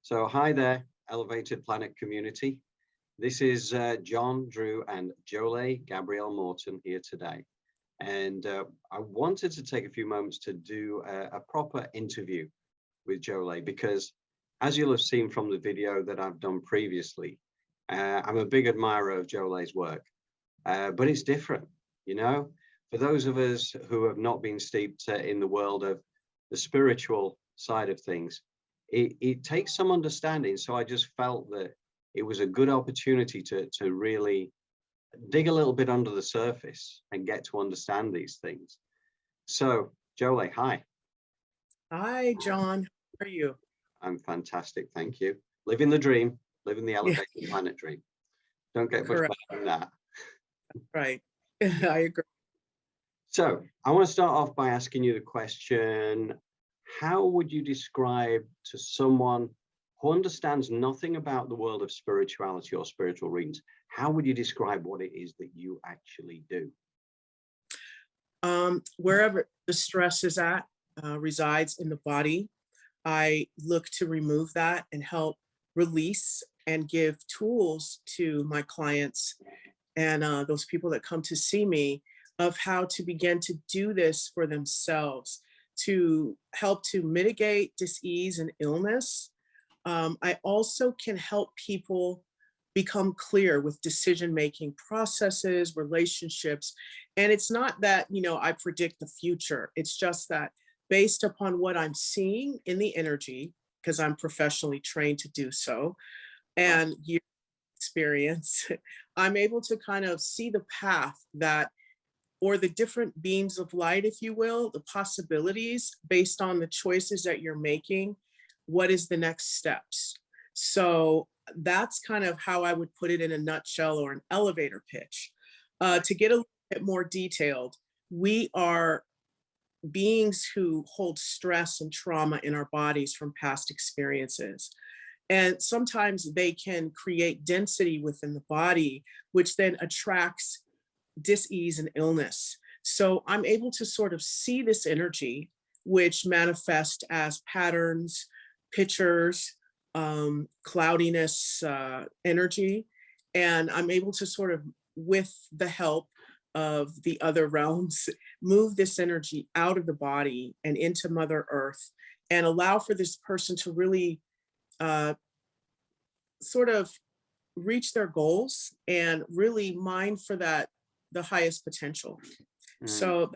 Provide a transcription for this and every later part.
So hi there, Elevated Planet community. This is John, Drew, and Jole Gabrielle Morton here today. And I wanted to take a few moments to do a proper interview with Jole because, as you'll have seen from the video that I've done previously, I'm a big admirer of Jole's work, but it's different, you know? For those of us who have not been steeped in the world of the spiritual side of things, it takes some understanding. So I just felt that it was a good opportunity to really dig a little bit under the surface and get to understand these things. So Jole, hi. Hi, John. How are you? I'm fantastic, thank you. Living the dream, living the Yeah, elevated planet dream. Don't get much correct. better than that. Right. I agree. So I want to start off by asking you the question, how would you describe to someone who understands nothing about the world of spirituality or spiritual readings, how would you describe what it is that you actually do? Wherever the stress is at, resides in the body, I look to remove that and help release and give tools to my clients and those people that come to see me of how to begin to do this for themselves to help to mitigate dis-ease and illness. I also can help people become clear with decision-making processes, relationships. And it's not that, I predict the future. It's just that based upon what I'm seeing in the energy, because I'm professionally trained to do so, Right. and years of experience, I'm able to kind of see the path that, or the different beams of light, if you will, the possibilities based on the choices that you're making. What is the next steps? So that's kind of how I would put it in a nutshell or an elevator pitch. To get a little bit more detailed, we are beings who hold stress and trauma in our bodies from past experiences. And sometimes they can create density within the body, which then attracts dis-ease and illness. So I'm able to sort of see this energy, which manifest as patterns, pictures, cloudiness, energy. And I'm able to sort of, with the help of the other realms, move this energy out of the body and into Mother Earth and allow for this person to really sort of reach their goals and really mine for the highest potential. Mm. So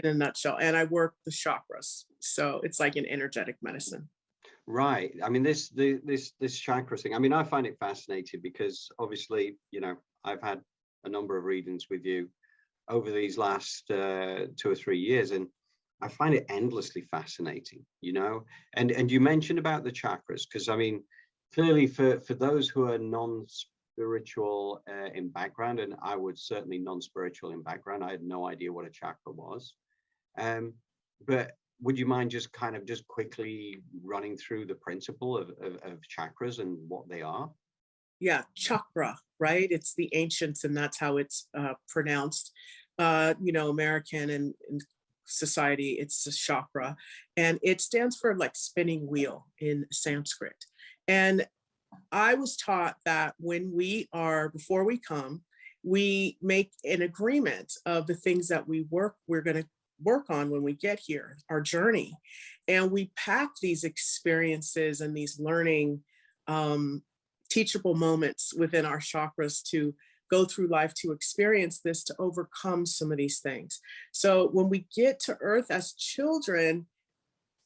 in a nutshell, and I work the chakras. So it's like an energetic medicine. Right. I mean, this chakra thing, I mean, I find it fascinating because obviously, I've had a number of readings with you over these last 2 or 3 years, and I find it endlessly fascinating, and you mentioned about the chakras, because I mean, clearly for those who are non-spiritual in background, and I would certainly non-spiritual in background, I had no idea what a chakra was. But would you mind just kind of just quickly running through the principle of chakras and what they are? Yeah, chakra, right? It's the ancients, and that's how it's pronounced. American and society, it's a chakra, and it stands for like spinning wheel in Sanskrit. And I was taught that before we come, we make an agreement of the things that we're going to work on when we get here, our journey. And we pack these experiences and these learning, teachable moments within our chakras to go through life to experience this, to overcome some of these things. So when we get to Earth as children,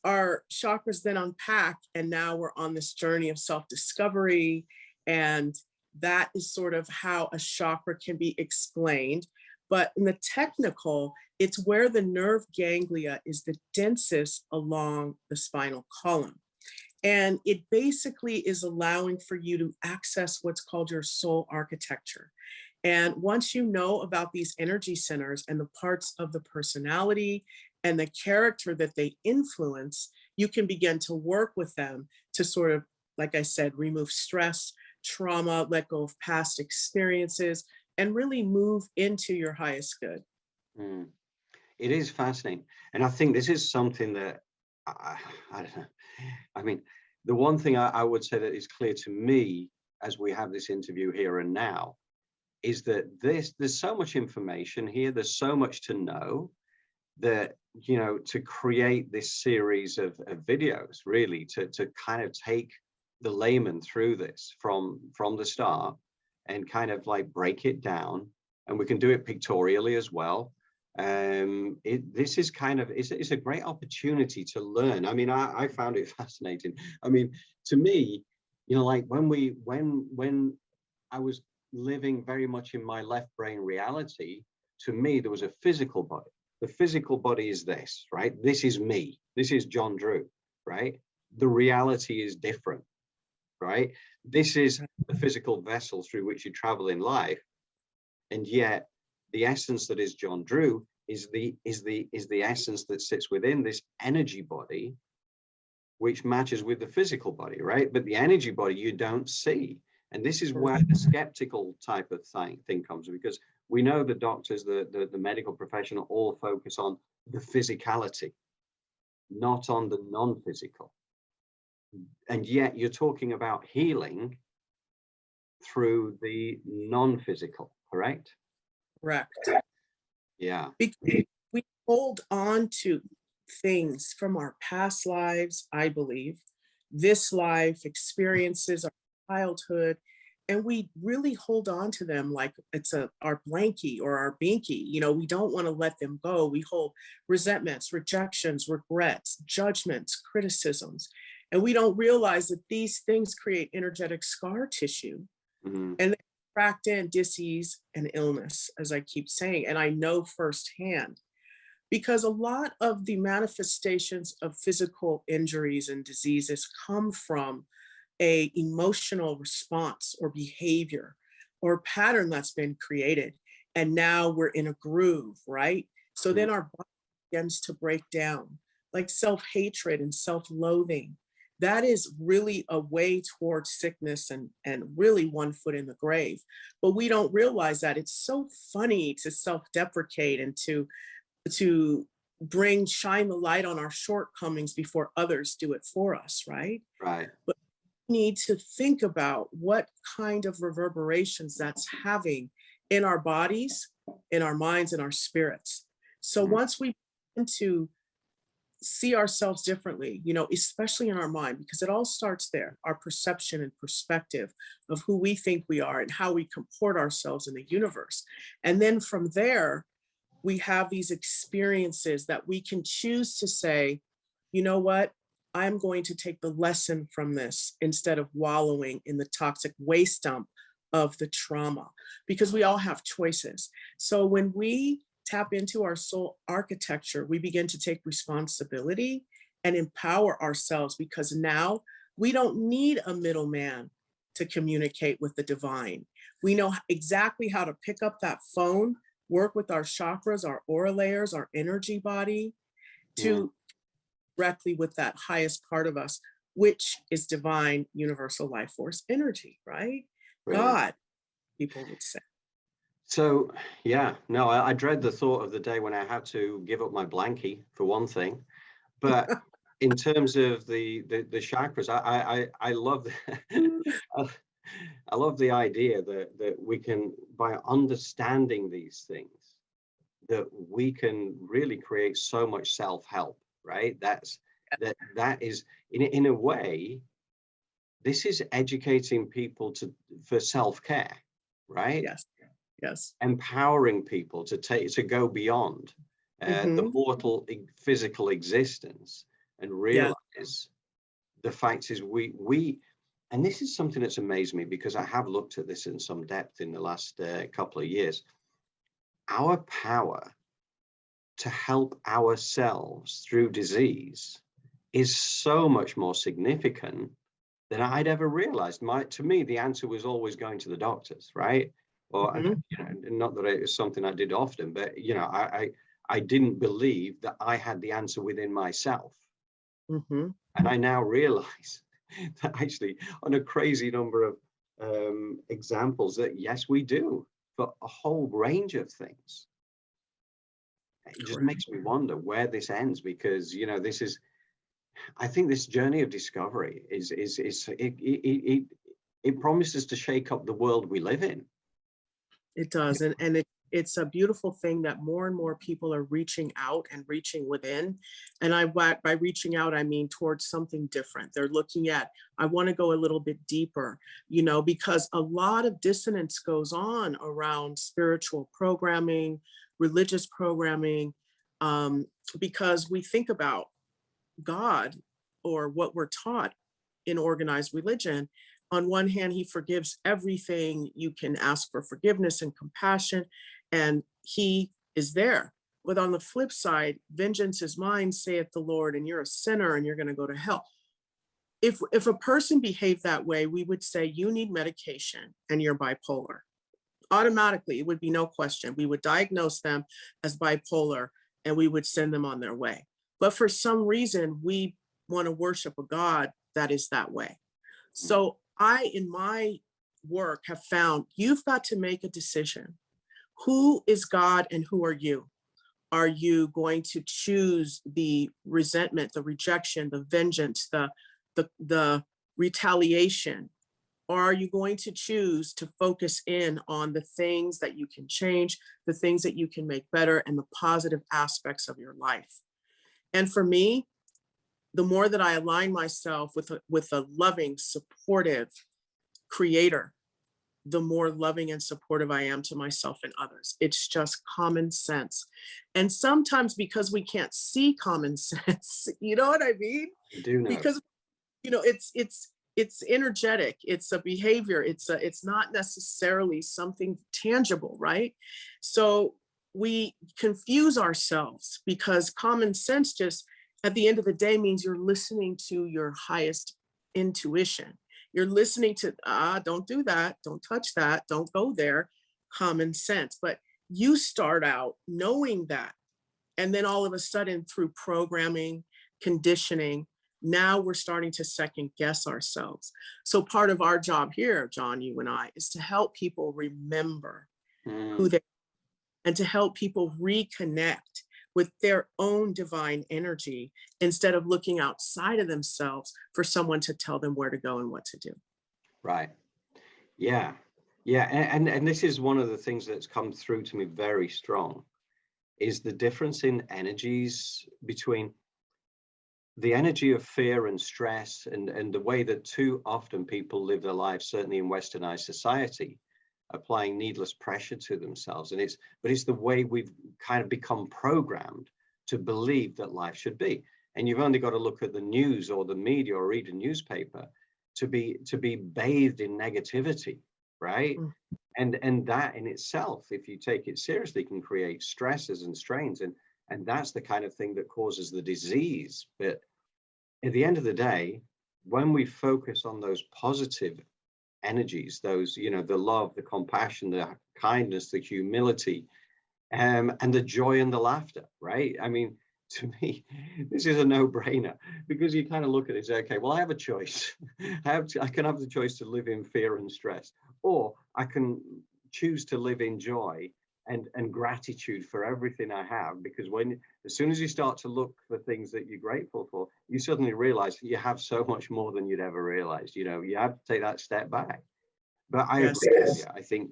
our chakras then unpack, and now we're on this journey of self-discovery. And that is sort of how a chakra can be explained. But in the technical, it's where the nerve ganglia is the densest along the spinal column. And it basically is allowing for you to access what's called your soul architecture. And once you know about these energy centers and the parts of the personality and the character that they influence, you can begin to work with them to sort of, like I said, remove stress, trauma, let go of past experiences, and really move into your highest good. Mm. It is fascinating. And I think this is something that I don't know. I mean, the one thing I would say that is clear to me as we have this interview here and now is that there's so much information here, there's so much to know, that, you know, to create this series of videos, really to kind of take the layman through this from the start and kind of like break it down, and we can do it pictorially as well. This is kind of, it's a great opportunity to learn. I mean, I found it fascinating. I mean, to me, you know, like when I was living very much in my left brain reality, to me there was a physical body. The physical body is this, right? This is me. This is John Drew, right? The reality is different, right? This is the physical vessel through which you travel in life, and yet the essence that is John Drew is the essence that sits within this energy body, which matches with the physical body, right? But the energy body you don't see, and this is where the skeptical type of thing comes, because we know the doctors, the medical profession all focus on the physicality, not on the non-physical. And yet you're talking about healing through the non-physical, correct? Correct. Yeah. Because we hold on to things from our past lives, I believe, this life, experiences, our childhood, and we really hold on to them like it's our blankie or our binky. You know, we don't want to let them go. We hold resentments, rejections, regrets, judgments, criticisms, and we don't realize that these things create energetic scar tissue, and they attract in disease and illness, as I keep saying, and I know firsthand. Because a lot of the manifestations of physical injuries and diseases come from a emotional response or behavior or pattern that's been created. And now we're in a groove, right? So then our body begins to break down, like self-hatred and self-loathing. That is really a way towards sickness and really one foot in the grave. But we don't realize that. It's so funny to self-deprecate and to shine the light on our shortcomings before others do it for us, right? Right. But we need to think about what kind of reverberations that's having in our bodies, in our minds, and our spirits. So once we begin to see ourselves differently, you know, especially in our mind, because it all starts there, our perception and perspective of who we think we are and how we comport ourselves in the universe. And then from there, we have these experiences that we can choose to say, you know what, I'm going to take the lesson from this instead of wallowing in the toxic waste dump of the trauma, because we all have choices. So when we tap into our soul architecture, we begin to take responsibility and empower ourselves, because now we don't need a middleman to communicate with the divine. We know exactly how to pick up that phone, work with our chakras, our aura layers, our energy body, to directly with that highest part of us, which is divine, universal life force energy, right? Brilliant. God, people would say. So, yeah, no, I dread the thought of the day when I have to give up my blankie, for one thing. But in terms of the chakras, I love I love the idea that we can, by understanding these things, that we can really create so much self-help, right? That is in a way, this is educating people for self-care, right? Yes. Yes. Empowering people to go beyond the mortal physical existence and realize the fact is we and this is something that's amazed me, because I have looked at this in some depth in the last couple of years. Our power to help ourselves through disease is so much more significant than I'd ever realized. To me, the answer was always going to the doctors, right? Or you know, not that it's something I did often, but you know, I didn't believe that I had the answer within myself. And I now realize that actually, on a crazy number of examples, that yes, we do, for a whole range of things. It just makes me wonder where this ends, because you know, this is I think this journey of discovery it promises to shake up the world we live in. It does. And it's a beautiful thing that more and more people are reaching out and reaching within. And by reaching out, I mean towards something different. They're looking at, I want to go a little bit deeper, because a lot of dissonance goes on around spiritual programming, religious programming, because we think about God or what we're taught in organized religion. On one hand, he forgives everything. You can ask for forgiveness and compassion, and he is there. But on the flip side, vengeance is mine, saith the Lord, and you're a sinner and you're going to go to hell. If a person behaved that way, we would say you need medication and you're bipolar. Automatically, it would be no question. We would diagnose them as bipolar and we would send them on their way. But for some reason, we want to worship a God that is that way. So I, in my work, have found you've got to make a decision. Who is God and who are you? Are you going to choose the resentment, the rejection, the vengeance, the retaliation? Or are you going to choose to focus in on the things that you can change, the things that you can make better, and the positive aspects of your life? And for me, the more that I align myself with a loving, supportive creator, the more loving and supportive I am to myself and others. It's just common sense. And sometimes because we can't see common sense, you know what I mean? I do know. Because, it's energetic, it's a behavior, it's not necessarily something tangible, right? So we confuse ourselves because common sense just, at the end of the day, means you're listening to your highest intuition. You're listening to, don't do that, don't touch that, don't go there, common sense. But you start out knowing that. And then all of a sudden, through programming, conditioning, now we're starting to second guess ourselves. So part of our job here, John, you and I, is to help people remember who they are and to help people reconnect with their own divine energy instead of looking outside of themselves for someone to tell them where to go and what to do. Right. Yeah. Yeah. And this is one of the things that's come through to me very strong, is the difference in energies between the energy of fear and stress and the way that too often people live their lives, certainly in westernized society, applying needless pressure to themselves. But it's the way we've kind of become programmed to believe that life should be. And you've only got to look at the news or the media or read a newspaper to be bathed in negativity, right? And that in itself, if you take it seriously, can create stresses and strains. And that's the kind of thing that causes the disease. But at the end of the day, when we focus on those positive energies, those, the love, the compassion, the kindness, the humility, and the joy and the laughter, right? I mean, to me, this is a no-brainer, because you kind of look at it and say, okay, well, I have a choice. I can have the choice to live in fear and stress, or I can choose to live in joy and gratitude for everything I have. Because as soon as you start to look for things that you're grateful for, you suddenly realize that you have so much more than you'd ever realized. You have to take that step back. But I agree with you.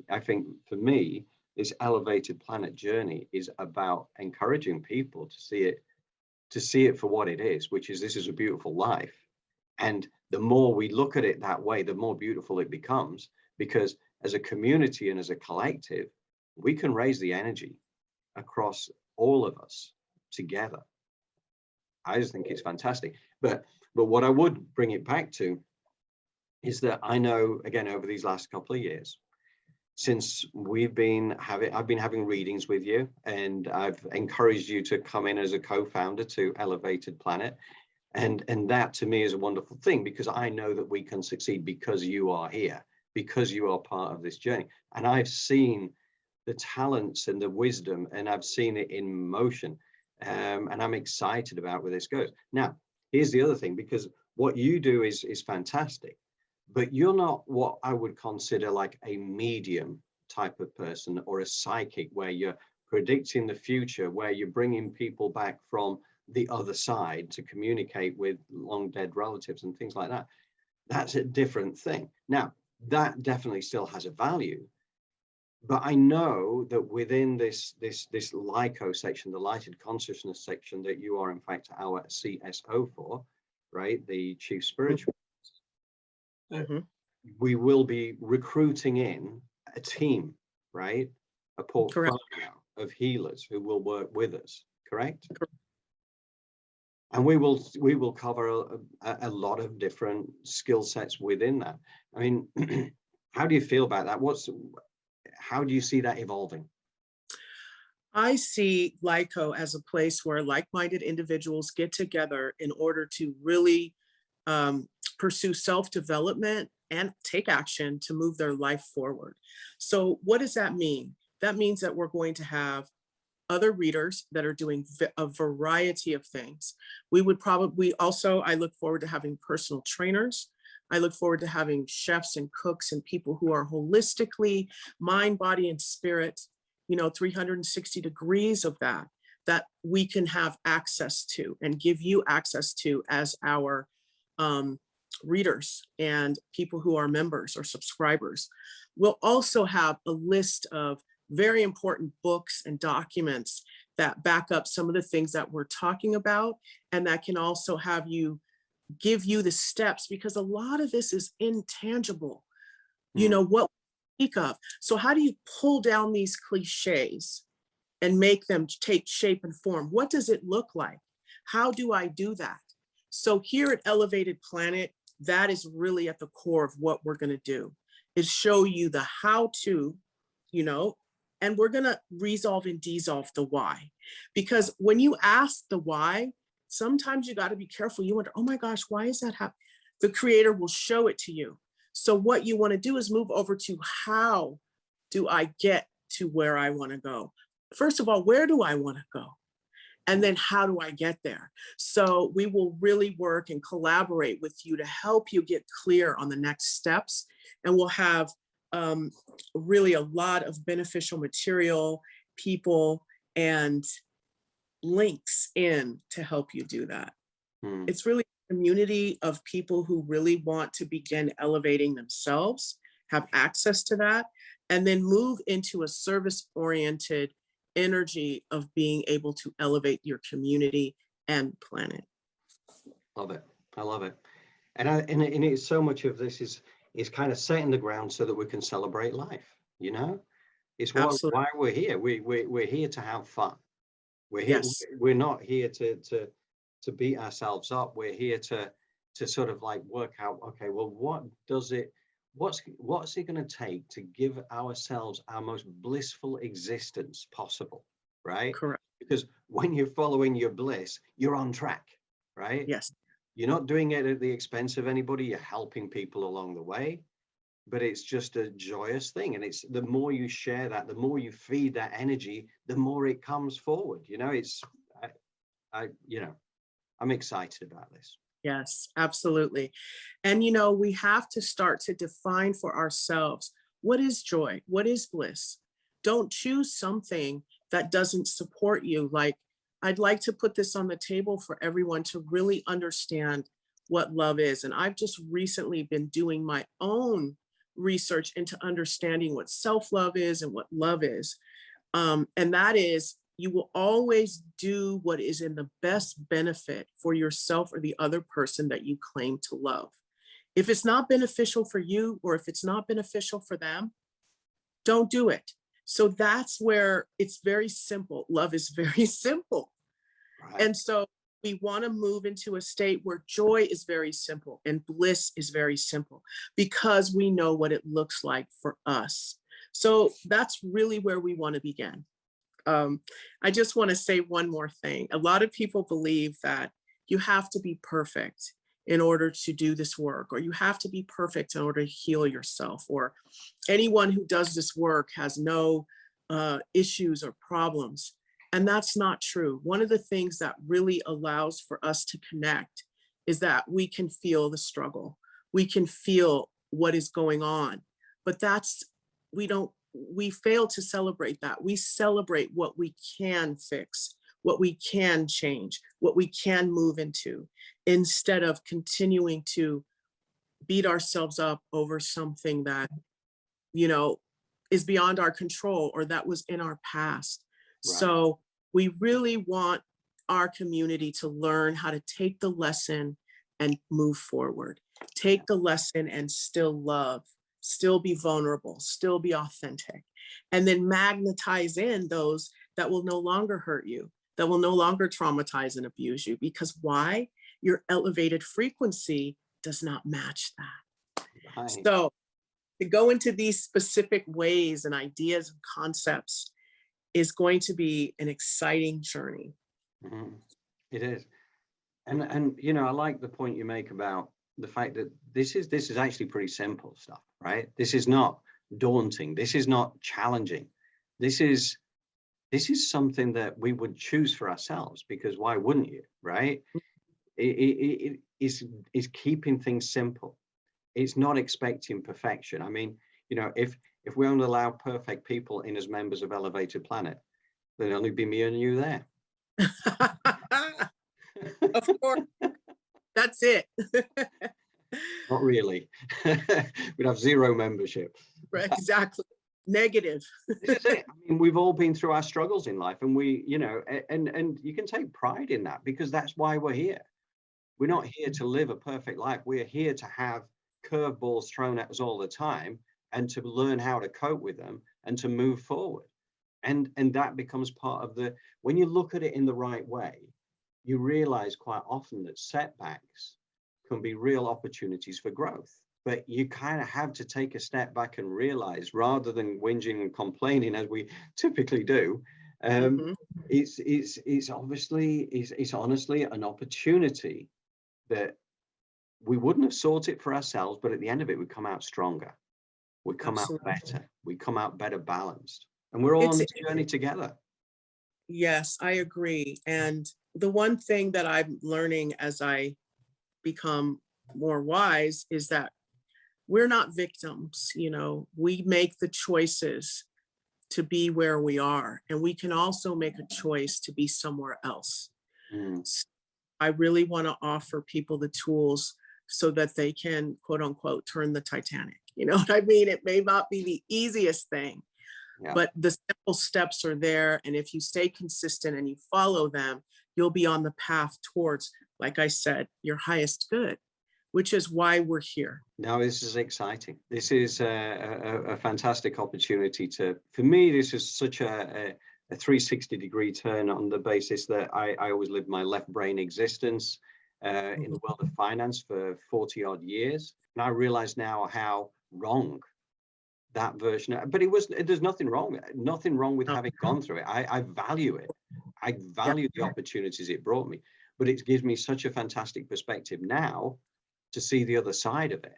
I think for me, this elevated planet journey is about encouraging people to see it for what it is, which is, this is a beautiful life. And the more we look at it that way, the more beautiful it becomes, because as a community and as a collective, we can raise the energy across all of us together. I just think it's fantastic. But what I would bring it back to is that I know, again, over these last couple of years, since I've been having readings with you, and I've encouraged you to come in as a co-founder to Elevated Planet. And that to me is a wonderful thing, because I know that we can succeed because you are here, because you are part of this journey. And I've seen the talents and the wisdom, and I've seen it in motion. And I'm excited about where this goes. Now, here's the other thing, because what you do is fantastic, but you're not what I would consider like a medium type of person or a psychic, where you're predicting the future, where you're bringing people back from the other side to communicate with long dead relatives and things like that. That's a different thing. Now, that definitely still has a value. But I know that within this LICO section, the lighted consciousness section, that you are in fact our CSO for, right? The Chief Spiritual. Mm-hmm. We will be recruiting in a team, right? A portfolio of healers who will work with us, correct? Correct. And we will cover a lot of different skill sets within that. I mean, how do you feel about that? How do you see that evolving? I see LiCo as a place where like-minded individuals get together in order to really pursue self-development and take action to move their life forward. So what does that mean? That means that we're going to have other readers that are doing a variety of things. We would probably also, I look forward to having personal trainers. I look forward to having chefs and cooks and people who are holistically mind, body, and spirit, 360 degrees of that we can have access to and give you access to as our readers and people who are members or subscribers. We'll also have a list of very important books and documents that back up some of the things that we're talking about, and that can also give you the steps, because a lot of this is intangible. What we speak of. So how do you pull down these cliches and make them take shape and form? What does it look like? How do I do that? So here at Elevated Planet, that is really at the core of what we're going to do, is show you the how to, and we're going to resolve and dissolve the why. Because when you ask the why, sometimes you got to be careful. You wonder, oh my gosh, why is that happening? The creator will show it to you. So what you want to do is move over to, how do I get to where I want to go? First of all, where do I want to go? And then how do I get there? So we will really work and collaborate with you to help you get clear on the next steps. And we'll have really a lot of beneficial material, people, and links in to help you do that. It's really a community of people who really want to begin elevating themselves, have access to that, and then move into a service-oriented energy of being able to elevate your community and planet. Love it. I love it. And it's so much of this is kind of setting the ground so that we can celebrate life. It's why we're here. We're here to have fun. We're here. Yes. We're not here to beat ourselves up. We're here to sort of like work out, okay, well, what's it going to take to give ourselves our most blissful existence possible, right? Correct. Because when you're following your bliss, you're on track, right? Yes. You're not doing it at the expense of anybody. You're helping people along the way, but it's just a joyous thing. And it's the more you share that, the more you feed that energy, the more it comes forward. I'm excited about this. Yes, absolutely. And, we have to start to define for ourselves, what is joy? What is bliss? Don't choose something that doesn't support you. Like, I'd like to put this on the table for everyone to really understand what love is. And I've just recently been doing my own research into understanding what self-love is and what love is. And that is, you will always do what is in the best benefit for yourself or the other person that you claim to love. If it's not beneficial for you, or if it's not beneficial for them, don't do it. So that's where it's very simple. Love is very simple. Right. And so we want to move into a state where joy is very simple and bliss is very simple, because we know what it looks like for us. So that's really where we want to begin. I just want to say one more thing. A lot of people believe that you have to be perfect in order to do this work, or you have to be perfect in order to heal yourself, or anyone who does this work has no issues or problems. And that's not true. One of the things that really allows for us to connect is that we can feel the struggle. We can feel what is going on, but we fail to celebrate that. We celebrate what we can fix, what we can change, what we can move into, instead of continuing to beat ourselves up over something that, you know, is beyond our control or that was in our past. Right. So we really want our community to learn how to take the lesson and move forward. Take the lesson and still love, still be vulnerable, still be authentic, and then magnetize in those that will no longer hurt you, that will no longer traumatize and abuse you. Because why? Your elevated frequency does not match that. Right. So to go into these specific ways and ideas and concepts is going to be an exciting journey. Mhm. It is. And you know, I like the point you make about the fact that this is actually pretty simple stuff, right? This is not daunting. This is not challenging. This is something that we would choose for ourselves, because why wouldn't you, right? It is keeping things simple. It's not expecting perfection. I mean, you know, if we only allow perfect people in as members of Elevated Planet, there'd only be me and you there. Of course, that's it. Not really. We'd have zero membership. Right, exactly. Negative. This is it. I mean, we've all been through our struggles in life, and we, you know, and you can take pride in that, because that's why we're here. We're not here to live a perfect life. We're here to have curveballs thrown at us all the time, and to learn how to cope with them and to move forward. And that becomes part of the, when you look at it in the right way, you realize quite often that setbacks can be real opportunities for growth. But you kind of have to take a step back and realize, rather than whinging and complaining as we typically do, it's honestly an opportunity that we wouldn't have sought it for ourselves, but at the end of it, we come out stronger. We come Absolutely. out better. We come out better balanced. And we're all on this journey together. Yes, I agree. And the one thing that I'm learning as I become more wise is that we're not victims. You know, we make the choices to be where we are, and we can also make a choice to be somewhere else. Mm, So I really want to offer people the tools so that they can, quote unquote, turn the Titanic. You know what I mean? It may not be the easiest thing, yeah. but the simple steps are there. And if you stay consistent and you follow them, you'll be on the path towards, like I said, your highest good, which is why we're here. Now, this is exciting. This is a fantastic opportunity for me, this is such a 360-degree turn, on the basis that I always lived my left brain existence in the world of finance for 40 odd years. And I realize now how wrong that version, but there's nothing wrong with having gone through it. I value it. I value the opportunities it brought me, but it gives me such a fantastic perspective now to see the other side of it.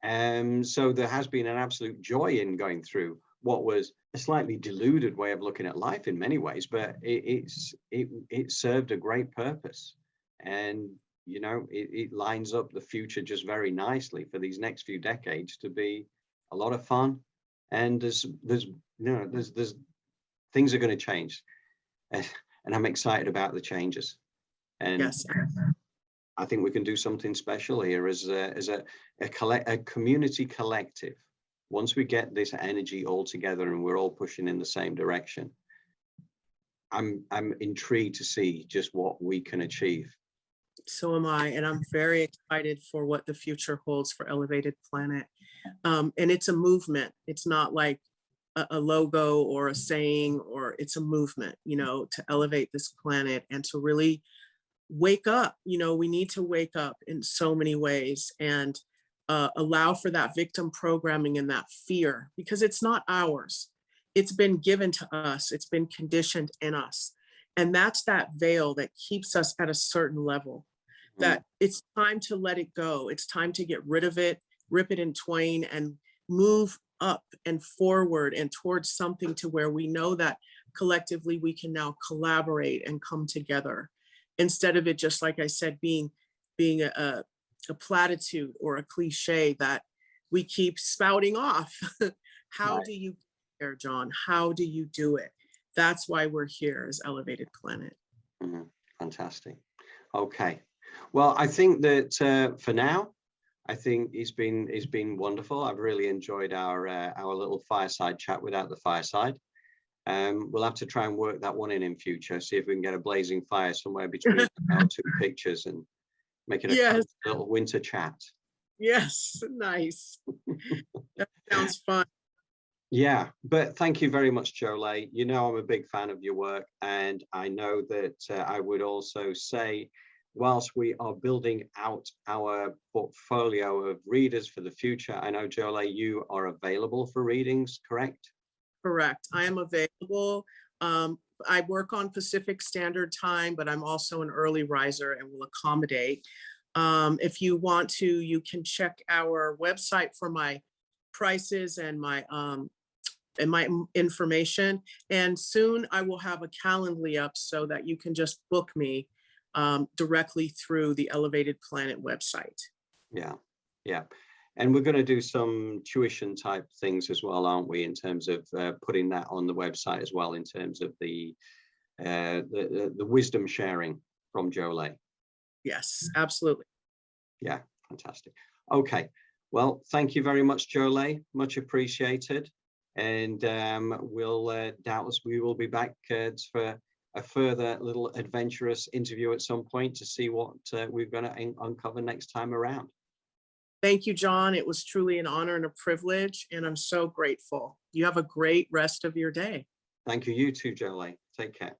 And so there has been an absolute joy in going through what was a slightly deluded way of looking at life in many ways, but it served a great purpose. And you know, it lines up the future just very nicely for these next few decades to be a lot of fun. And there's things are going to change, and I'm excited about the changes. And Yes. I think we can do something special here as a community collective. Once we get this energy all together and we're all pushing in the same direction, I'm intrigued to see just what we can achieve. So am I. And I'm very excited for what the future holds for Elevated Planet. And it's a movement. It's not like a logo or a saying, or it's a movement, you know, to elevate this planet and to really wake up. You know, we need to wake up in so many ways, and allow for that victim programming and that fear, because it's not ours. It's been given to us. It's been conditioned in us. And that's that veil that keeps us at a certain level, that it's time to let it go. It's time to get rid of it, rip it in twain, and move up and forward and towards something to where we know that collectively we can now collaborate and come together, instead of it just, like I said, being a platitude or a cliche that we keep spouting off. How do you get there, John? How do you do it? That's why we're here as Elevated Planet. Fantastic. Okay. Well, I think that for now, I think it's been wonderful. I've really enjoyed our little fireside chat without the fireside. We'll have to try and work that one in future. See if we can get a blazing fire somewhere between our two pictures and make it a Yes. little winter chat. Yes. Nice. That sounds fun. Yeah, but thank you very much, Jole. You know, I'm a big fan of your work, and I know that I would also say, whilst we are building out our portfolio of readers for the future, I know, Jole, you are available for readings, correct? Correct. I am available. I work on Pacific Standard Time, but I'm also an early riser and will accommodate. If you want to, you can check our website for my prices and my information. And soon I will have a Calendly up so that you can just book me directly through the Elevated Planet website. Yeah, yeah. And we're going to do some tuition type things as well, aren't we, in terms of putting that on the website as well, in terms of the wisdom sharing from Jole. Yes, absolutely. Yeah, fantastic. Okay, well, thank you very much, Jole. Much appreciated. And doubtless we will be back for a further little adventurous interview at some point to see what we're going to uncover next time around. Thank you, John. It was truly an honor and a privilege, and I'm so grateful. You have a great rest of your day. Thank you. You too, Jole. Take care.